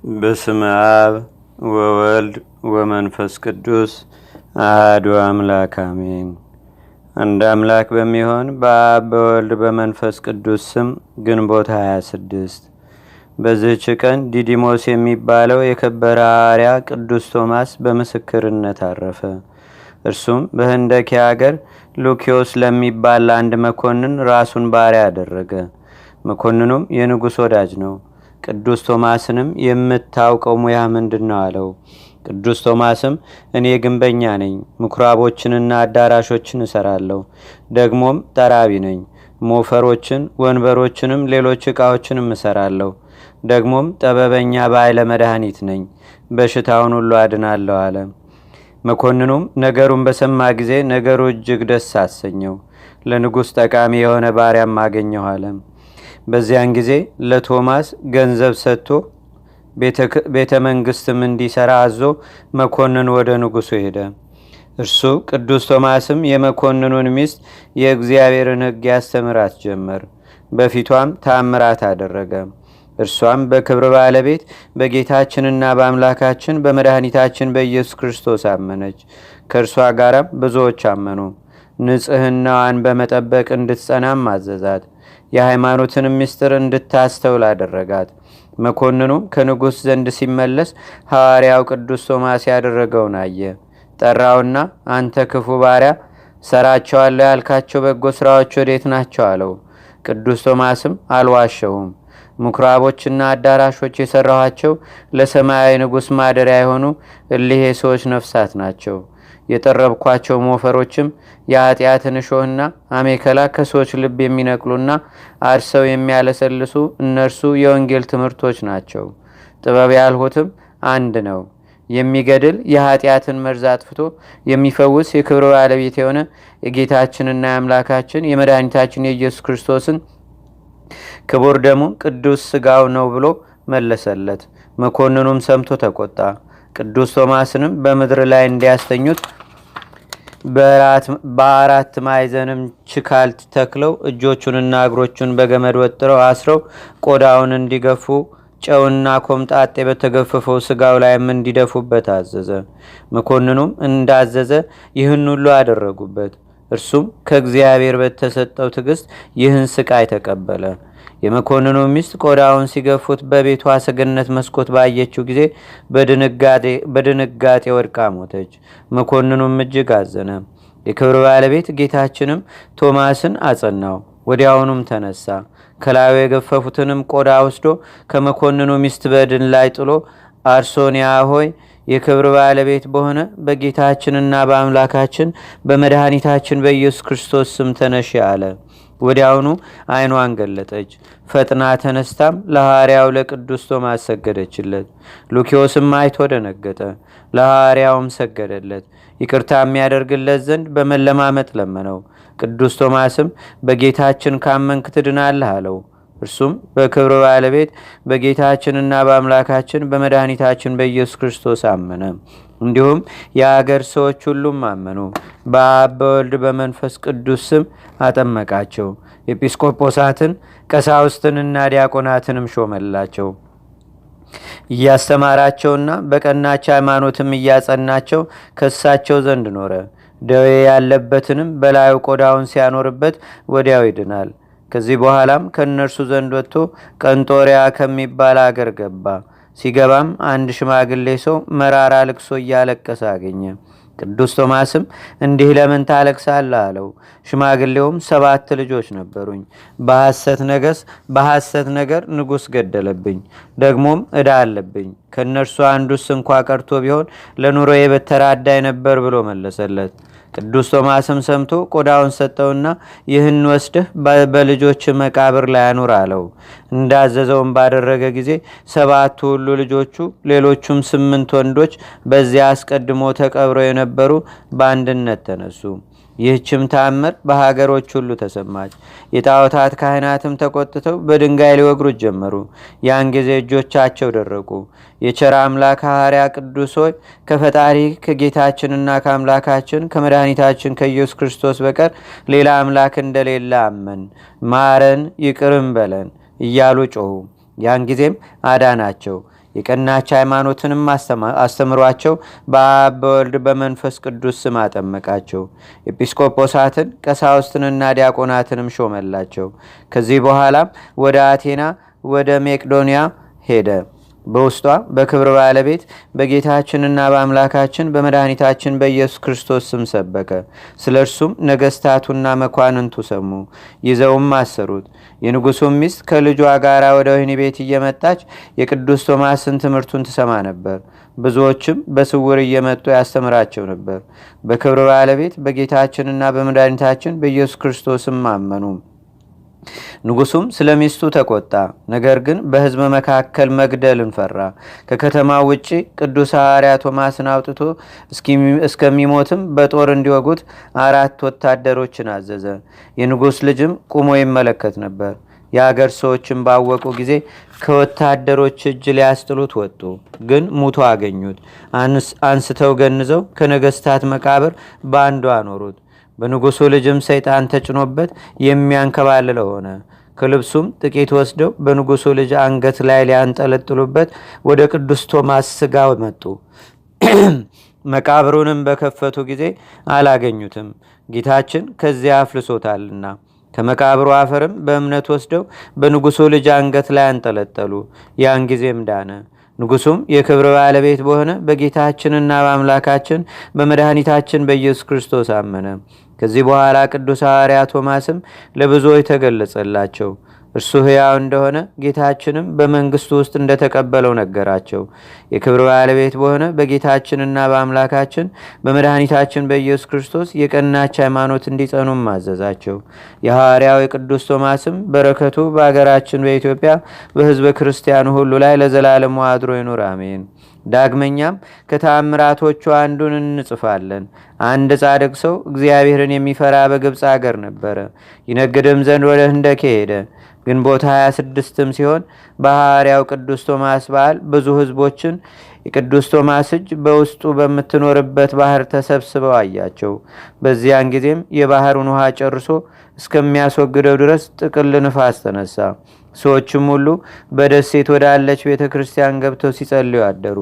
በስመ አብ ወወልድ ወመንፈስ ቅዱስ አሐዱ አምላክ አሜን። አንድ አምላክ በሚሆን በአብ በወልድ በመንፈስ ቅዱስ ስም ግንቦት 26 በዚህች ቀን ዲዲሞስ የሚባለው የከበረ ሐዋርያ ቅዱስ ቶማስ በምስክርነት አረፈ። እርሱም በህንደኬ ሀገር ሉኪዮስ ለሚባል አንድ መኮንን ራሱን ባሪያ አደረገ። መኮንኑም የንጉሥ ወዳጅ ነው። ቅዱስ ቶማስንም የምታውቀው ሙያ ምንድነው አለው። ቅዱስ ቶማስም እኔ ግንበኛ ነኝ፣ ምኩራቦችንና አዳራሾችን እሰራለሁ። ደግሞም ጠራቢ ነኝ፣ ሞፈሮችን፣ ወንበሮችንም ሌሎች ዕቃዎችንም እሰራለሁ። ደግሞም ጠበበኛ ባይለ መድኃኒት ነኝ፣ በሽታውን ሁሉ አድናለሁ አለ። መኮንኑም ነገሩን በሰማ ጊዜ ነገሩ እጅግ ደስ አሰኘው። ለንጉሥ ጠቃሚ የሆነ ባሪያም አገኘሁ አለ። በዚያን ጊዜ ለቶማስ ገንዘብ ሰጥቶ ቤተ መንግስትም እንዲሰራ አዞ መኮንን ወደ ንጉሱ ሄደ። እርሱ ቅዱስ ቶማስም የመኮንኑን ሚስት የእግዚአብሔርን ሕግ ያስተምራት ጀመር። በፊቷም ታምራት አደረገ። እርሷም በክብር ባለቤት በጌታችንና በአምላካችን በመድኃኒታችን በኢየሱስ ክርስቶስ አመነች። ከእርሷ ጋራም ብዙዎች አመኑ። ንጽሕናዋን በመጠበቅ እንድትጸናም አዘዛት። የሃይማኖትንም ምስጢር እንድታስተውል አደረጋት። መኮንኑም ከንጉሥ ዘንድ ሲመለስ ሐዋርያው ቅዱስ ቶማስ ያደረገውን አየ። ጠራውና አንተ ክፉ ባሪያ፣ ሰራቸዋለሁ ያልካቸው በጎ ሥራዎች ወዴት ናቸው አለው። ቅዱስ ቶማስም አልዋሸሁም፣ ምኩራቦችና አዳራሾች የሠራኋቸው ለሰማያዊ ንጉሥ ማደሪያ የሆኑ እሊህ የሰዎች ነፍሳት ናቸው። የጠረብኳቸው ሞፈሮችም የኃጢአትን እሾህና አሜከላ ከሰዎች ልብ የሚነቅሉና አርሰው የሚያለሰልሱ እነርሱ የወንጌል ትምህርቶች ናቸው። ጥበብ ያልሁትም አንድ ነው። የሚገድል የኃጢአትን መርዝ አጥፍቶ የሚፈውስ የክብር ባለቤት የሆነ የጌታችንና የአምላካችን የመድኃኒታችን የኢየሱስ ክርስቶስን ክቡር ደሙ ቅዱስ ሥጋው ነው ብሎ መለሰለት። መኮንኑም ሰምቶ ተቆጣ። ቅዱስ ቶማስንም በምድር ላይ እንዲያስተኙት በአራት ማዕዘንም ችካል ተክለው እጆቹንና እግሮቹን በገመድ ወጥረው አስረው ቆዳውን እንዲገፉ ጨውና ኮምጣጤ በተገፈፈው ሥጋው ላይም እንዲደፉበት አዘዘ። መኮንኑም እንዳዘዘ ይህን ሁሉ አደረጉበት። እርሱም ከእግዚአብሔር በተሰጠው ትዕግስት ይህን ስቃይ ተቀበለ። የመኮንኑ ሚስት ቆዳውን ሲገፉት በቤቷ ሰገነት መስኮት ባየችው ጊዜ በድንጋጤ ወድቃ ሞተች። መኮንኑም እጅግ አዘነ። የክብር ባለቤት ጌታችንም ቶማስን አጸናው። ወዲያውኑም ተነሳ። ከላዩ የገፈፉትንም ቆዳ ወስዶ ከመኮንኑ ሚስት በድን ላይ ጥሎ አርሶንያ ሆይ የክብር ባለቤት በሆነ በጌታችንና በአምላካችን በመድኃኒታችን በኢየሱስ ክርስቶስ ስም ተነሺ አለ። ወዲያውኑ ዓይኗን ገለጠች። ፈጥና ተነስታም ለሐዋርያው ለቅዱስ ቶማስ ሰገደችለት። ሉኪዮስም አይቶ ደነገጠ። ለሐዋርያውም ሰገደለት። ይቅርታ የሚያደርግለት ዘንድ በመለማመጥ ለመነው። ቅዱስ ቶማስም በጌታችን ካመንክ ትድናለህ አለው። እርሱም በክብር ባለቤት በጌታችንና በአምላካችን በመድኃኒታችን በኢየሱስ ክርስቶስ አመነ። እንዲሁም የአገር ሰዎች ሁሉም አመኑ። በአብ በወልድ በመንፈስ ቅዱስ ስም አጠመቃቸው። ኤጲስቆጶሳትን ቀሳውስትንና ዲያቆናትንም ሾመላቸው። እያስተማራቸውና በቀናች ሃይማኖትም እያጸናቸው ከሳቸው ዘንድ ኖረ። ደዌ ያለበትንም በላዩ ቆዳውን ሲያኖርበት ወዲያው ይድናል። ከዚህ በኋላም ከእነርሱ ዘንድ ወጥቶ ቀንጦሪያ ከሚባል አገር ገባ። ሲገባም አንድ ሽማግሌ ሰው መራራ ልቅሶ እያለቀሰ አገኘ። ቅዱስ ቶማስም እንዲህ ለምን ታለቅሳለህ አለው። ሽማግሌውም 7 ልጆች ነበሩኝ፣ በሐሰት ነገር ንጉሥ ገደለብኝ፣ ደግሞም ዕዳ አለብኝ። ከእነርሱ አንዱስ እንኳ ቀርቶ ቢሆን ለኑሮዬ በተራዳይ ነበር ብሎ መለሰለት። ቅዱስ ቶማስም ሰምቶ ቆዳውን ሰጠውና ይህን ወስደህ በልጆች መቃብር ላይ አኑር አለው። እንዳዘዘውም ባደረገ ጊዜ 7ቱ ሁሉ ልጆቹ ሌሎቹም 8 ወንዶች በዚያ አስቀድሞ ተቀብረው የነበሩ በአንድነት ተነሱ። ይህችም ታምር በሀገሮች ሁሉ ተሰማች። የጣዖታት ካህናትም ተቆጥተው በድንጋይ ሊወግሩት ጀመሩ። ያን ጊዜ እጆቻቸው ደረቁ። የቸራ አምላክ ሐዋርያ ቅዱስ ሆይ ከፈጣሪ ከጌታችንና ከአምላካችን ከመድኃኒታችን ከኢየሱስ ክርስቶስ በቀር ሌላ አምላክ እንደሌለ አመን፣ ማረን፣ ይቅርም በለን እያሉ ጮኹ። ያን ጊዜም አዳናቸው። የቀናች ሃይማኖትንም አስተምሯቸው በአብ በወልድ በመንፈስ ቅዱስ ስም አጠመቃቸው። ኤጲስቆጶሳትን ቀሳውስትንና ዲያቆናትንም ሾመላቸው። ከዚህ በኋላም ወደ አቴና ወደ ሜቅዶንያ ሄደ። በውስጧ በክብር ባለቤት በጌታችንና በአምላካችን በመድኃኒታችን በኢየሱስ ክርስቶስ ስም ሰበከ። ስለ እርሱም ነገስታቱና መኳንንቱ ሰሙ፣ ይዘውም አሰሩት። የንጉሱም ሚስት ከልጇ ጋር ወደ ወህኒ ቤት እየመጣች የቅዱስ ቶማስን ትምህርቱን ትሰማ ነበር። ብዙዎችም በስውር እየመጡ ያስተምራቸው ነበር። በክብር ባለቤት በጌታችንና በመድኃኒታችን በኢየሱስ ክርስቶስም አመኑ። ንጉሱም ስለ ሚስቱ ተቆጣ። ነገር ግን በሕዝብ መካከል መግደልን ፈራ። ከከተማው ውጭ ቅዱስ ሐዋርያ ቶማስን አውጥቶ እስከሚሞትም በጦር እንዲወጉት 4 ወታደሮችን አዘዘ። የንጉሥ ልጅም ቁሞ ይመለከት ነበር። የአገር ሰዎችን ባወቁ ጊዜ ከወታደሮች እጅ ሊያስጥሉት ወጡ። ግን ሙቶ አገኙት። አንስተው ገንዘው ከነገስታት መቃብር በአንዱ አኖሩት። በንጉሱ ልጅም ሰይጣን ተጭኖበት የሚያንከባልለው ሆነ። ከልብሱም ጥቂት ወስደው በንጉሱ ልጅ አንገት ላይ ሊያንጠለጥሉበት ወደ ቅዱስ ቶማስ ስጋ መጡ። መቃብሩንም በከፈቱ ጊዜ አላገኙትም፣ ጌታችን ከዚያ አፍልሶታልና። ከመቃብሩ አፈርም በእምነት ወስደው በንጉሱ ልጅ አንገት ላይ አንጠለጠሉ። ያን ጊዜም ዳነ። ንጉሱም የክብር ባለቤት በሆነ በጌታችንና በአምላካችን በመድኃኒታችን በኢየሱስ ክርስቶስ አመነ። ከዚህ በኋላ ቅዱስ ሐዋርያ ቶማስም ለብዙዎች ተገለጸላቸው። እርሱ ሕያው እንደሆነ ጌታችንም በመንግስቱ ውስጥ እንደተቀበለው ነገራቸው። የክብር ባለቤት በሆነ በጌታችንና በአምላካችን በመድኃኒታችን በኢየሱስ ክርስቶስ የቀናች ሃይማኖት እንዲጸኑም አዘዛቸው። የሐዋርያው የቅዱስ ቶማስም በረከቱ በአገራችን በኢትዮጵያ በሕዝበ ክርስቲያኑ ሁሉ ላይ ለዘላለሙ አድሮ ይኑር፣ አሜን። ዳግመኛም ከተአምራቶቹ አንዱን እንጽፋለን። አንድ ጻድቅ ሰው እግዚአብሔርን የሚፈራ በግብፅ አገር ነበረ። ይነግድም ዘንድ ወደ ህንደኬ ሄደ። ግንቦት 26ም ሲሆን በሐዋርያው ቅዱስ ቶማስ በዓል ብዙ ህዝቦችን የቅዱስ ቶማስ እጅ በውስጡ በምትኖርበት ባህር ተሰብስበው አያቸው። በዚያን ጊዜም የባህሩን ውሃ ጨርሶ እስከሚያስወግደው ድረስ ጥቅል ንፋስ ተነሳ። ሰዎችም ሁሉ በደሴት ወዳለች ቤተ ክርስቲያን ገብተው ሲጸልዩ አደሩ።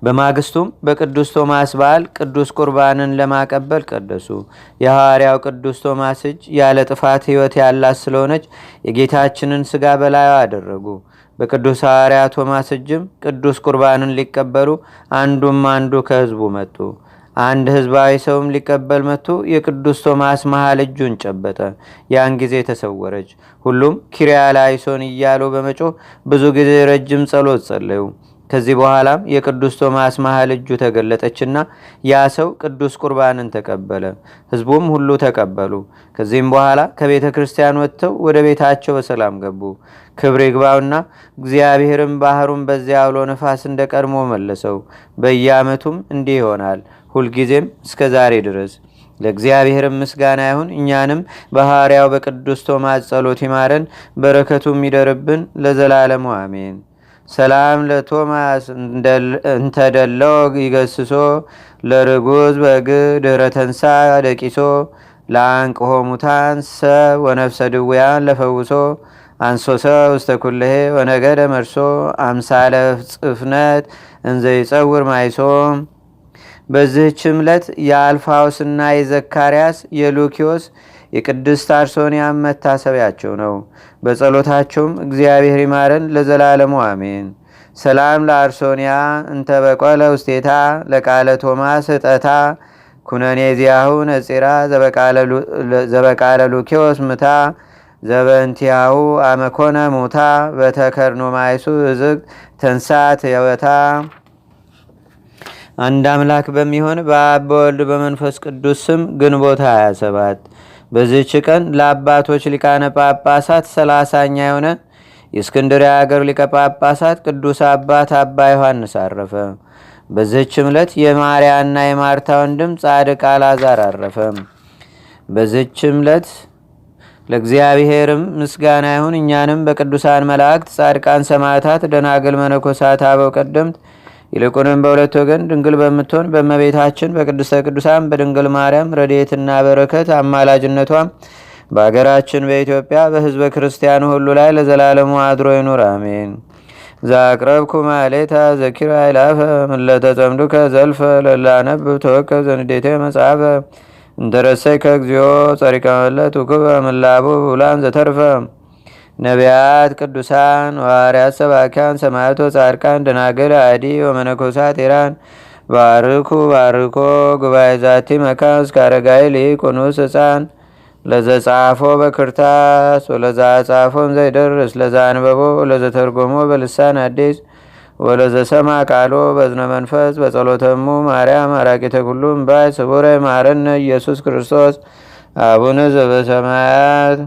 በማግስቱም በቅዱስ ቶማስ በዓል ቅዱስ ቁርባንን ለማቀበል ቀደሱ። የሐዋርያው ቅዱስ ቶማስ እጅ ያለ ጥፋት ሕይወት ያላት ስለሆነች የጌታችንን ሥጋ በላዩ አደረጉ። በቅዱስ ሐዋርያ ቶማስ እጅም ቅዱስ ቁርባንን ሊቀበሉ አንዱ ከሕዝቡ መጡ። አንድ ሕዝባዊ ሰውም ሊቀበል መጥቶ የቅዱስ ቶማስ መሃል እጁን ጨበጠ። ያን ጊዜ ተሰወረች። ሁሉም ኪርያ ላይሶን እያሉ በመጮህ ብዙ ጊዜ ረጅም ጸሎት ጸለዩ። ከዚህ በኋላም የቅዱስ ቶማስ መሃል እጁ ተገለጠችና ያ ሰው ቅዱስ ቁርባንን ተቀበለ። ሕዝቡም ሁሉ ተቀበሉ። ከዚህም በኋላ ከቤተ ክርስቲያን ወጥተው ወደ ቤታቸው በሰላም ገቡ። ክብር ይግባውና እግዚአብሔርም ባህሩን በዚያ አውሎ ነፋስ እንደ ቀድሞ መለሰው። በየዓመቱም እንዲህ ይሆናል፣ ሁልጊዜም እስከ ዛሬ ድረስ። ለእግዚአብሔርም ምስጋና ይሁን። እኛንም በሐዋርያው በቅዱስ ቶማስ ጸሎት ይማረን፣ በረከቱም ይደርብን ለዘላለሙ አሜን። ሰላም ለቶማስ እንተደለው ይገስሶ ለርጉዝ በግ ድህረ ተንሳ ደቂሶ ለአንቅሆ ሙታን ሰብ ወነፍሰ ድውያን ለፈውሶ አንሶሰ ውስተ ኩልሄ ወነገደ መርሶ አምሳለ ጽፍነት እንዘይጸውር ማይሶም። በዚህችም ዕለት የአልፋዎስና የዘካርያስ የሉኪዮስ የቅድስት አርሶንያም መታሰቢያቸው ነው። በጸሎታቸውም እግዚአብሔር ይማረን ለዘላለሙ አሜን። ሰላም ለአርሶንያ እንተበቆለ ውስቴታ ለቃለ ቶማስ እጠታ ኩነኔ ዚያሁ ነጺራ ዘበቃለ ሉኪዮስ ምታ ዘበንቲያሁ አመኮነ ሙታ በተከርኖ ማይሱ እዝግ ተንሳት የወታ። አንድ አምላክ በሚሆን በአብ በወልድ በመንፈስ ቅዱስ ስም ግንቦት 27 በዚህች ቀን ለአባቶች ሊቃነ ጳጳሳት 30ኛ የሆነ የእስክንድርያ አገር ሊቀ ጳጳሳት ቅዱስ አባት አባ ዮሐንስ አረፈ። በዚህችም ዕለት የማርያና የማርታ ወንድም ጻድቅ አልዓዛር አረፈ። በዚህችም ዕለት ለእግዚአብሔርም ምስጋና ይሁን። እኛንም በቅዱሳን መላእክት፣ ጻድቃን፣ ሰማዕታት፣ ደናግል፣ መነኮሳት፣ አበው ቀደምት ይልቁንም በሁለት ወገን ድንግል በምትሆን በእመቤታችን በቅድስተ ቅዱሳን በድንግል ማርያም ረድኤትና በረከት አማላጅነቷም በአገራችን በኢትዮጵያ በሕዝበ ክርስቲያኑ ሁሉ ላይ ለዘላለሙ አድሮ ይኑር፣ አሜን። ዛቅረብኩ ማሌታ ዘኪራ ይላፈ ምለተጸምዱከ ዘልፈ ለላነብብ ተወከብ ዘንዴቴ መጽሐፈ እንተረሰይ ከእግዚኦ ጸሪቀ መለት ውክበ ምላቡ ብላን ዘተርፈ ነቢያት፣ ቅዱሳን፣ ዋርያት፣ ሰባኪያን፣ ሰማያቶ፣ ጻድቃን፣ ደናግል፣ አዲ ወመነኮሳት ኢራን ባርኩ ባርኮ ጉባኤ ዛቲ መካን እስከ አረጋዊ ሊቁኑስ ህፃን ለዘጻፎ በክርታስ ወለዛ ጻፎን ዘይደርስ ለዛ አንበቦ ለዘተርጎሞ በልሳን አዲስ ወለዘሰማ ቃሎ በዝነ መንፈስ በጸሎተሙ ማርያም አራቂተ ኩሉም ባይ ስቡረ ማረነ ኢየሱስ ክርስቶስ አቡነ ዘበሰማያት